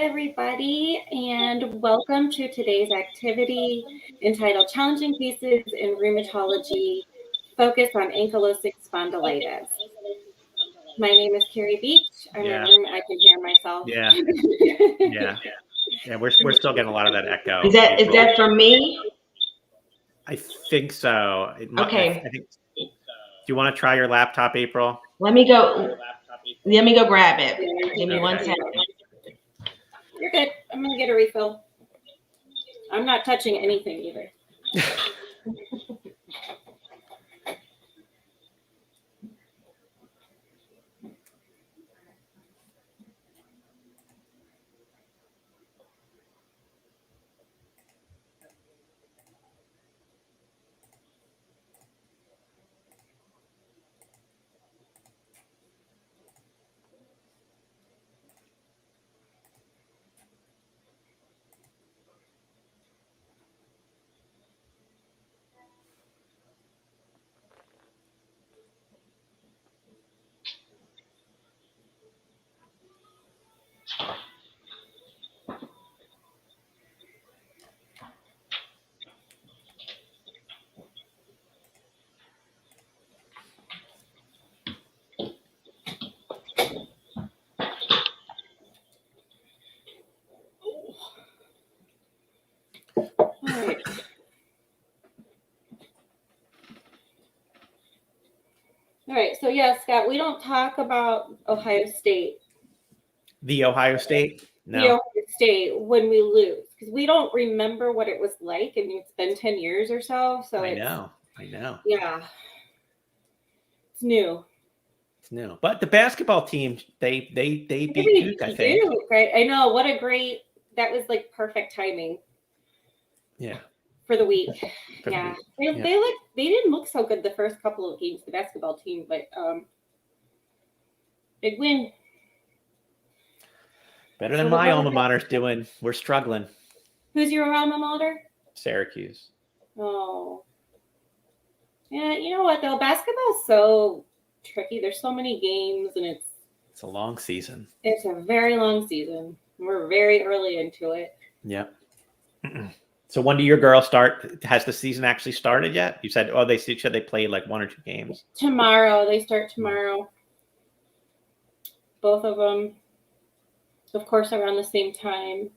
everybody, and welcome to today's activity entitled Challenging Cases in Rheumatology, Focus on Ankylosing Spondylitis. My name is Carrie Beach. I'm in a room, I can hear myself. Yeah. We're still getting a lot of that echo. Is that from me? I think so. Okay. I think. Do you want to try your laptop, April? Let me go grab it. Give me 1 second. You're good. I'm going to get a refill. I'm not touching anything either. All right. So, yeah, Scott, we don't talk about Ohio State. The Ohio State? No. The Ohio State when we lose, because we don't remember what it was like, and it's been 10 years or so. So I know. Yeah. It's new. But the basketball team, they beat Duke, I think. Duke, right? I know. What a great, that was like perfect timing. Yeah. For the week. Yeah. They didn't look so good the first couple of games, the basketball team, but big win. Better than my alma mater's doing. We're struggling. Who's your alma mater? Syracuse. Oh. Yeah, you know what though? Basketball's so tricky. There's so many games, and it's a long season. It's a very long season. We're very early into it. Yep. So when do your girls start? Has the season actually started yet? You said, they said they played like 1 or 2 games. Tomorrow. They start tomorrow. Both of them, of course, around the same time.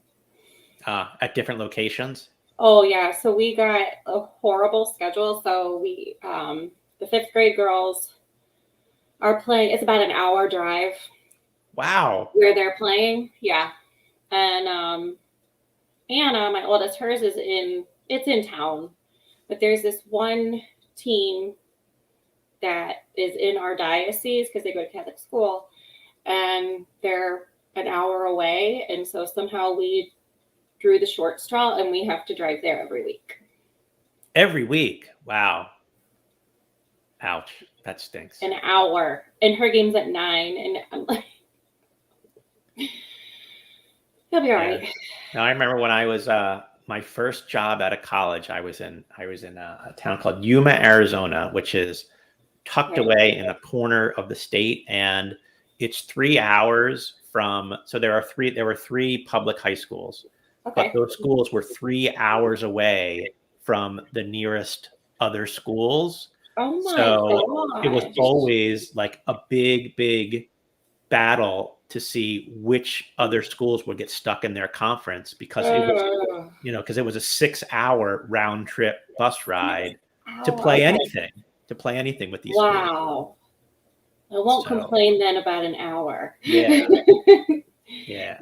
At different locations? Oh, yeah. So we got a horrible schedule. So we, the 5th grade girls are playing. It's about an hour drive. Wow. Where they're playing. Yeah. And, Anna, my oldest, hers is it's in town, but there's this one team that is in our diocese because they go to Catholic school, and they're an hour away. And so somehow we drew the short straw, and we have to drive there every week. Every week? Wow. Ouch. That stinks. An hour. And her game's at 9, and I'm like, he'll be all right. Now, I remember when I was my first job out of college, I was in a town called Yuma, Arizona, which is tucked away in a corner of the state, and it's 3 hours from. So there were 3 public high schools, but those schools were 3 hours away from the nearest other schools. Oh my God. It was always like a big battle to see which other schools would get stuck in their conference, because it was, because it was a 6-hour round trip bus ride to play anything with these schools. Wow. I won't complain then about an hour. Yeah. Yeah.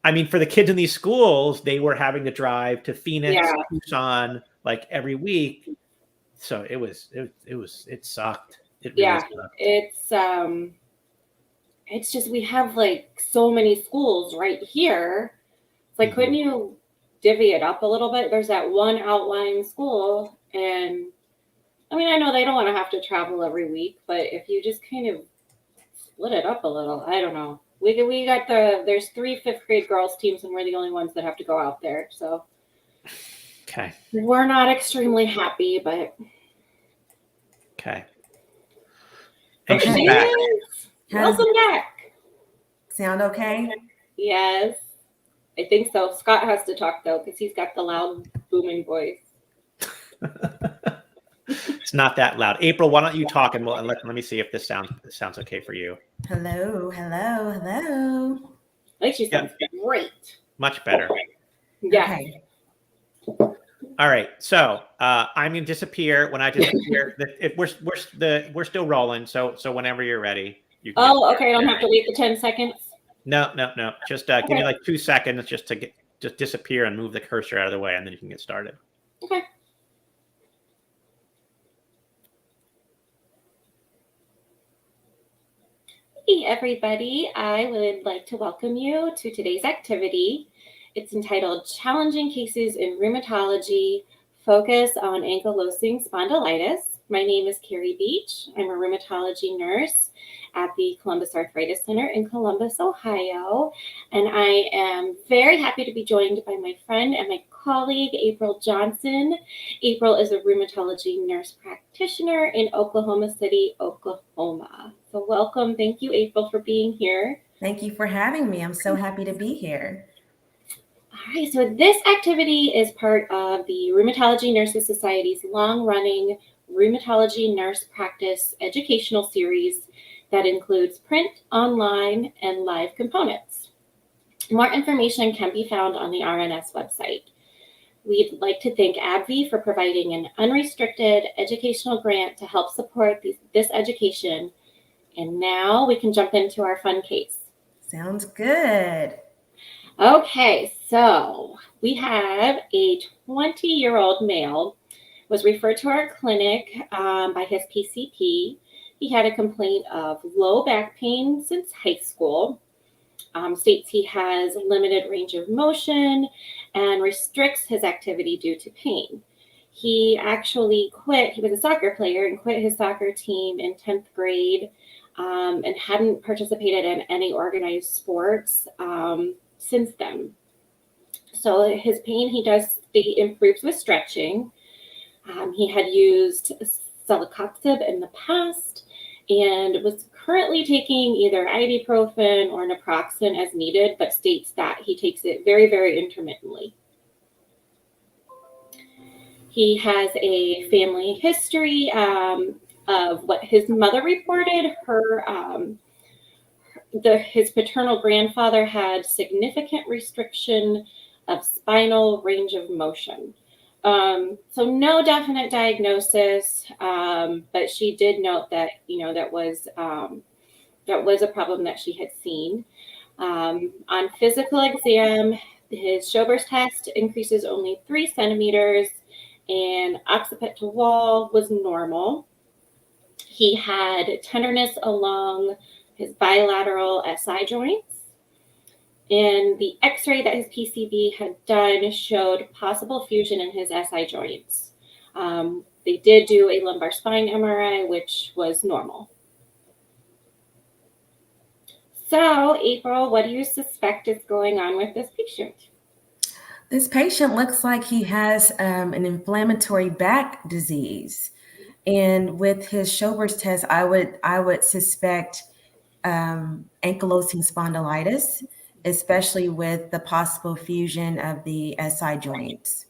I mean, for the kids in these schools, they were having to drive to Phoenix, Tucson, like every week. So it sucked. It really sucked. It's just, we have like so many schools right here. It's like, couldn't you divvy it up a little bit? There's that one outlying school, and I mean, I know they don't want to have to travel every week, but if you just kind of split it up a little, I don't know. We got there's 3 5th grade girls teams, and we're the only ones that have to go out there. So okay, we're not extremely happy, but okay. And she's back. Welcome back. Sound okay? Yes. I think so. Scott has to talk though, because he's got the loud, booming voice. It's not that loud. April, why don't you talk and let me see if this sounds okay for you. Hello, hello, hello. I think she sounds great. Much better. Yeah. Okay. All right. So I'm gonna disappear. When I disappear, we're still rolling. So whenever you're ready, you can. Oh, okay. I don't have to wait the 10 seconds. No. Just give me like 2 seconds just to just disappear and move the cursor out of the way, and then you can get started. Okay. Hey, everybody. I would like to welcome you to today's activity. It's entitled Challenging Cases in Rheumatology, Focus on Ankylosing Spondylitis. My name is Carrie Beach. I'm a rheumatology nurse at the Columbus Arthritis Center in Columbus, Ohio. And I am very happy to be joined by my friend and my colleague, April Johnson. April is a rheumatology nurse practitioner in Oklahoma City, Oklahoma. So welcome. Thank you, April, for being here. Thank you for having me. I'm so happy to be here. All right, so this activity is part of the Rheumatology Nurses Society's long-running Rheumatology Nurse Practice educational series that includes print, online, and live components. More information can be found on the RNS website. We'd like to thank AbbVie for providing an unrestricted educational grant to help support this education. And now we can jump into our fun case. Sounds good. Okay, so we have a 20-year-old male was referred to our clinic by his PCP. He had a complaint of low back pain since high school. States he has limited range of motion and restricts his activity due to pain. He actually quit. He was a soccer player and quit his soccer team in 10th grade and hadn't participated in any organized sports since then. So his pain, he improves with stretching. He had used celecoxib in the past and was currently taking either ibuprofen or naproxen as needed, but states that he takes it very, very intermittently. He has a family history of what his mother reported. His paternal grandfather had significant restriction of spinal range of motion. So no definite diagnosis, but she did note that, that was a problem that she had seen. On physical exam, his Schober's test increases only 3 centimeters and occiput to wall was normal. He had tenderness along his bilateral SI joints. And the x-ray that his PCB had done showed possible fusion in his SI joints. They did do a lumbar spine MRI, which was normal. So, April, what do you suspect is going on with this patient? This patient looks like he has an inflammatory back disease. And with his Schober's test, I would suspect ankylosing spondylitis, especially with the possible fusion of the SI joints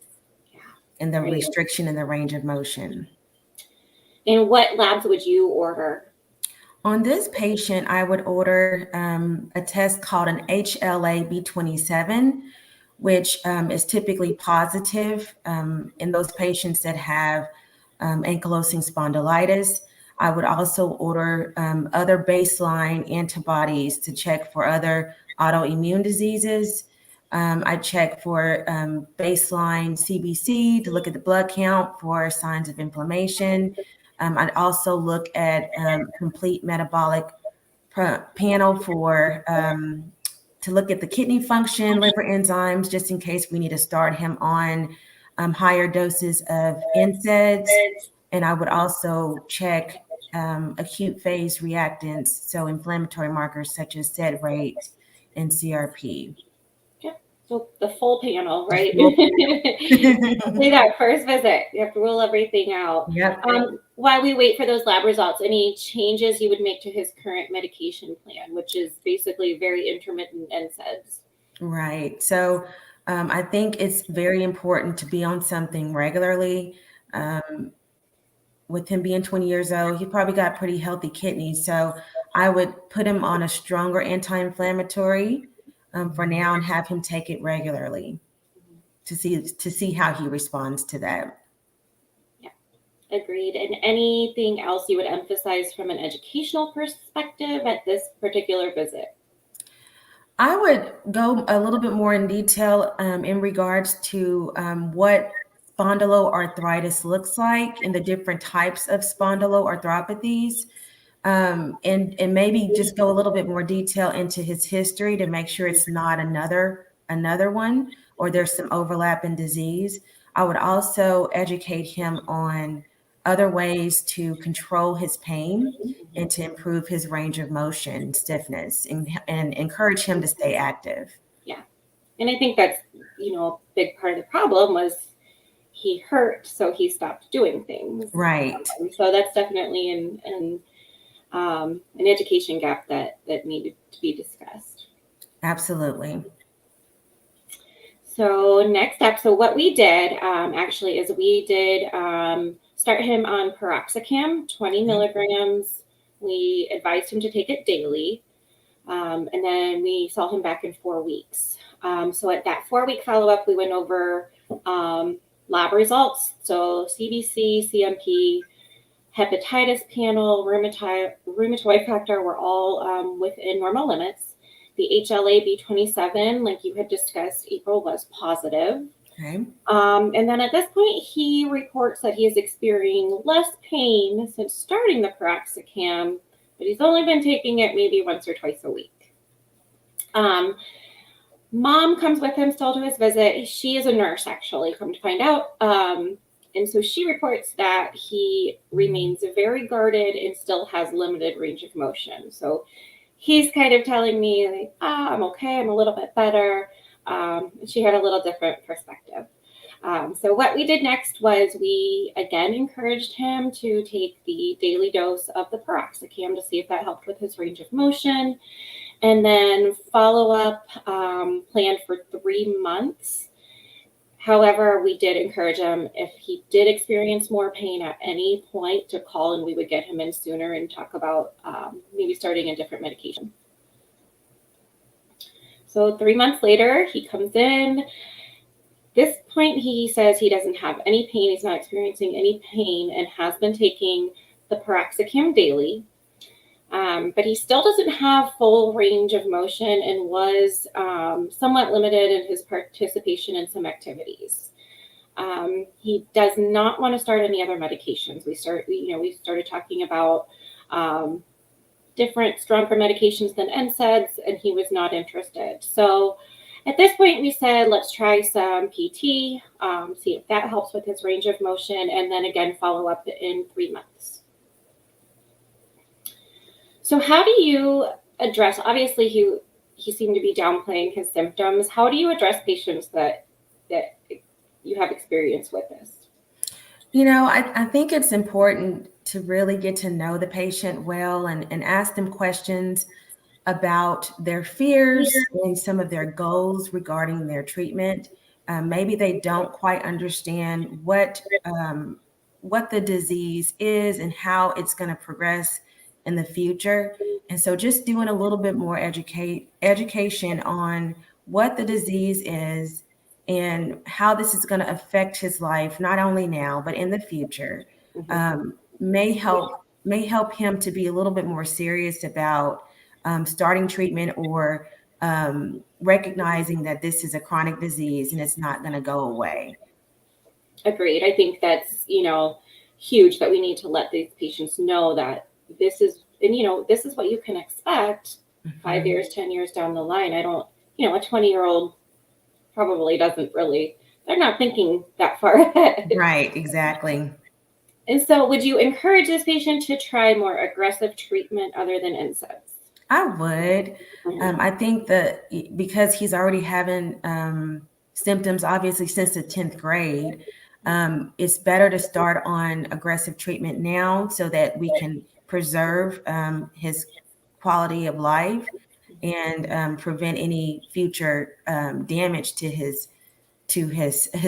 and the restriction in the range of motion. And what labs would you order? On this patient, I would order a test called an HLA-B27, which is typically positive in those patients that have ankylosing spondylitis. I would also order other baseline antibodies to check for other autoimmune diseases. I check for baseline CBC to look at the blood count for signs of inflammation. I'd also look at complete metabolic panel for to look at the kidney function, liver enzymes, just in case we need to start him on higher doses of NSAIDs. And I would also check acute phase reactants, so inflammatory markers such as SED rate and CRP. Yeah, so the full panel, right? Say that first visit, you have to rule everything out. Yep. While we wait for those lab results, any changes you would make to his current medication plan, which is basically very intermittent NSAIDs? Right. So I think it's very important to be on something regularly. With him being 20 years old, he probably got pretty healthy kidneys. So I would put him on a stronger anti-inflammatory for now and have him take it regularly to see how he responds to that. Yeah, agreed. And anything else you would emphasize from an educational perspective at this particular visit? I would go a little bit more in detail in regards to what spondyloarthritis looks like and the different types of spondyloarthropathies. And maybe just go a little bit more detail into his history to make sure it's not another one or there's some overlap in disease. I would also educate him on other ways to control his pain and to improve his range of motion, stiffness, and encourage him to stay active. Yeah. And I think that's, a big part of the problem was he hurt, so he stopped doing things. Right. So that's definitely an education gap that needed to be discussed. Absolutely. So next up, so what we did actually is we did start him on piroxicam, 20 milligrams. We advised him to take it daily. And then we saw him back in 4 weeks. So at that 4-week follow-up, we went over lab results. So CBC, CMP, hepatitis panel, rheumatoid factor were all within normal limits. The HLA-B27, like you had discussed, April, was positive. Okay. And then at this point, he reports that he is experiencing less pain since starting the piroxicam, but he's only been taking it maybe once or twice a week. Mom comes with him still to his visit. She is a nurse, actually, come to find out. And so she reports that he remains very guarded and still has limited range of motion. So he's kind of telling me, like, I'm okay, I'm a little bit better. She had a little different perspective. So what we did next was we again encouraged him to take the daily dose of the piroxicam to see if that helped with his range of motion. And then follow-up planned for 3 months. However, we did encourage him, if he did experience more pain at any point, to call and we would get him in sooner and talk about maybe starting a different medication. So 3 months later, he comes in. This point, he says he doesn't have any pain. He's not experiencing any pain and has been taking the piroxicam daily. But he still doesn't have full range of motion and was somewhat limited in his participation in some activities. He does not want to start any other medications. We started talking about different stronger medications than NSAIDs, and he was not interested. So at this point, we said, let's try some PT, see if that helps with his range of motion, and then again, follow up in 3 months. So how do you address, obviously he seemed to be downplaying his symptoms. How do you address patients that you have experience with this? I think it's important to really get to know the patient well and ask them questions about their fears and some of their goals regarding their treatment. Maybe they don't quite understand what the disease is and how it's going to progress in the future. And so just doing a little bit more education on what the disease is and how this is going to affect his life, not only now, but in the future, may help him to be a little bit more serious about starting treatment or recognizing that this is a chronic disease and it's not going to go away. Agreed. I think that's, huge, that we need to let these patients know that this is what you can expect 5 years, 10 years down the line. I don't, a 20-year-old probably doesn't really, they're not thinking that far ahead. Right, exactly. And so would you encourage this patient to try more aggressive treatment other than NSAIDs? I would. I think that because he's already having symptoms, obviously, since the 10th grade, it's better to start on aggressive treatment now so that we can preserve his quality of life and prevent any future damage to his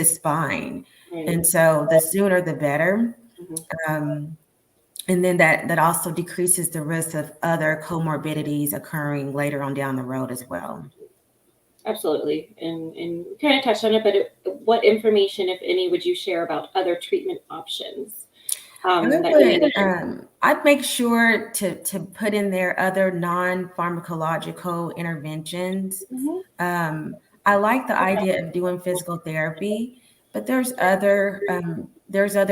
spine. Right. And so the sooner the better. Mhm. And then that also decreases the risk of other comorbidities occurring later on down the road as well. Absolutely. And we kind of touched on it, but what information, if any, would you share about other treatment options that you needed? I'd make sure to put in there other non-pharmacological interventions. Mhm. I like the idea of doing physical therapy, but there's other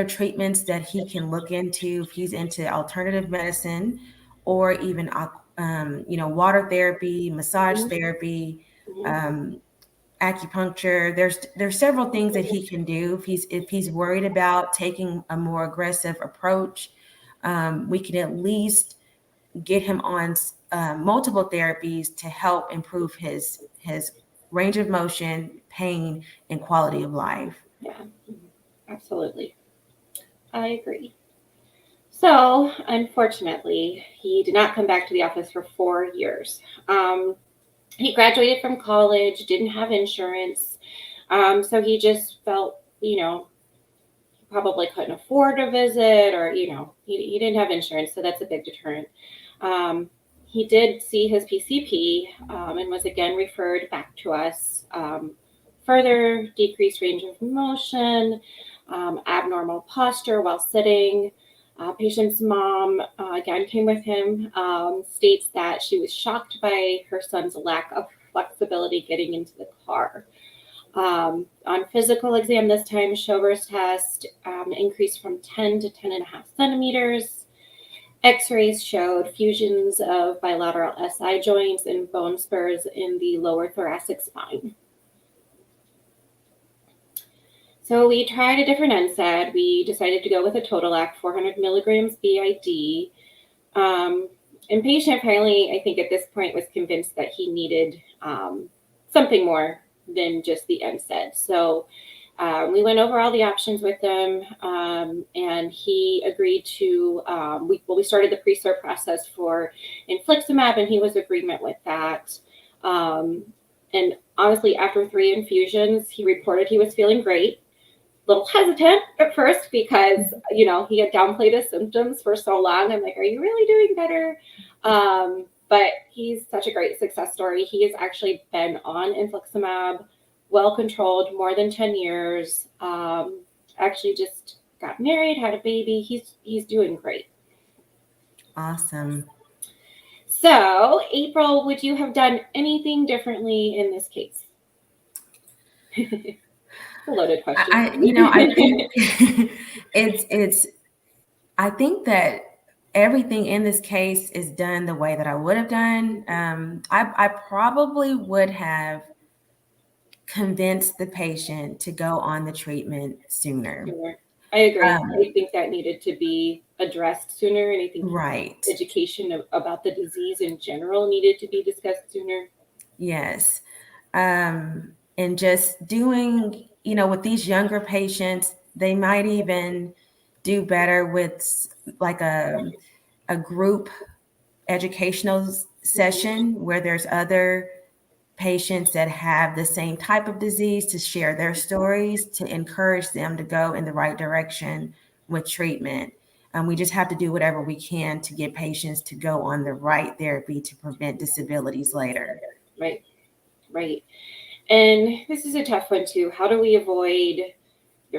treatments that he can look into if he's into alternative medicine, or even water therapy, massage Mhm. therapy, Mhm. um, acupuncture. There's several things that he can do if he's worried about taking a more aggressive approach. We can at least get him on multiple therapies to help improve his range of motion, pain, and quality of life. Yeah, absolutely. I agree. So, unfortunately, he did not come back to the office for 4 years. He graduated from college, didn't have insurance. So he just felt, he probably couldn't afford a visit, or, he didn't have insurance. So that's a big deterrent. Um, he did see his PCP and was again referred back to us. Further decreased range of motion, abnormal posture while sitting. Patient's mom again came with him, states that she was shocked by her son's lack of flexibility getting into the car. On physical exam this time, Schober's test increased from 10 to 10.5 centimeters. X-rays showed fusions of bilateral SI joints and bone spurs in the lower thoracic spine. So we tried a different NSAID. We decided to go with a Totalac 400 milligrams BID. And patient apparently, I think at this point, was convinced that he needed something more than just the NSAID. So we went over all the options with him, and he agreed to. We started the pre-cert process for infliximab, and he was agreement with that. And honestly, after 3 infusions, he reported he was feeling great. Little hesitant at first because he had downplayed his symptoms for so long. I'm like, are you really doing better? But he's such a great success story. He has actually been on infliximab, well controlled, more than 10 years. Actually just got married, had a baby. He's doing great. Awesome. So, April, would you have done anything differently in this case? A loaded question. I think I think that everything in this case is done the way that I would have done. I probably would have convinced the patient to go on the treatment sooner. Sure. I agree. I think that needed to be addressed sooner, and I think Right. education about the disease in general needed to be discussed sooner. Yes. And just doing, with these younger patients, they might even do better with like a group educational session where there's other patients that have the same type of disease to share their stories, to encourage them to go in the right direction with treatment. We just have to do whatever we can to get patients to go on the right therapy to prevent disabilities later. Right. Right. And this is a tough one too. How do we avoid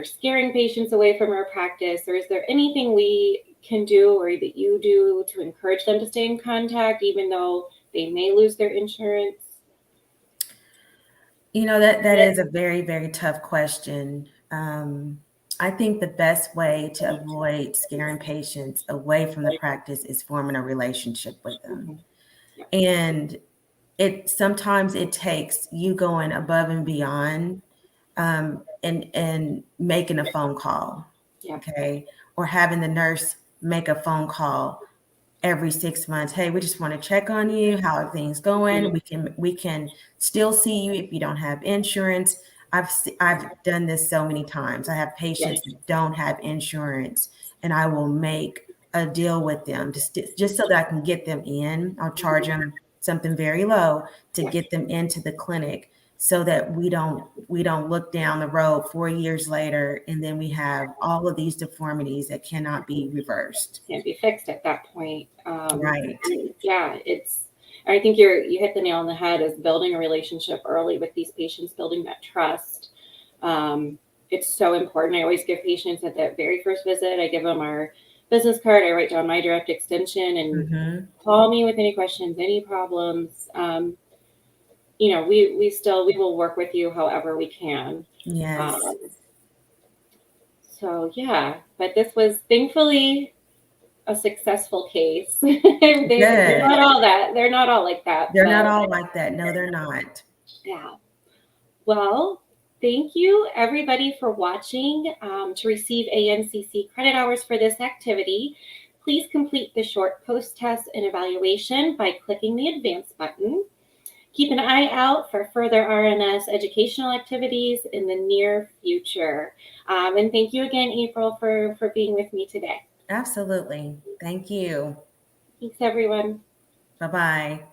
scaring patients away from our practice? Or is there anything we can do or that you do to encourage them to stay in contact, even though they may lose their insurance? That is a very, very tough question. I think the best way to avoid scaring patients away from the practice is forming a relationship with them. And sometimes it takes you going above and beyond, and making a phone call. Yeah. Okay. Or having the nurse make a phone call every 6 months. Hey, we just want to check on you. How are things going? We can still see you if you don't have insurance. I've done this so many times. I have patients that don't have insurance, and I will make a deal with them just so that I can get them in. I'll charge them something very low to get them into the clinic, so that we don't look down the road 4 years later and then we have all of these deformities that cannot be reversed. Can't be fixed at that point. Right. Yeah, I think you hit the nail on the head, is building a relationship early with these patients, building that trust. It's so important. I always give patients at that very first visit, I give them our business card, I write down my direct extension, and call me with any questions, any problems. You know, we will work with you however we can. Yes. So yeah, but this was thankfully a successful case. They're not all that. They're not all like that. They're not all like that. No, they're not. Yeah. Well, thank you everybody for watching. To receive ANCC credit hours for this activity, please complete the short post-test and evaluation by clicking the advance button. Keep an eye out for further RNS educational activities in the near future. And thank you again, April, for being with me today. Absolutely. Thank you. Thanks, everyone. Bye-bye.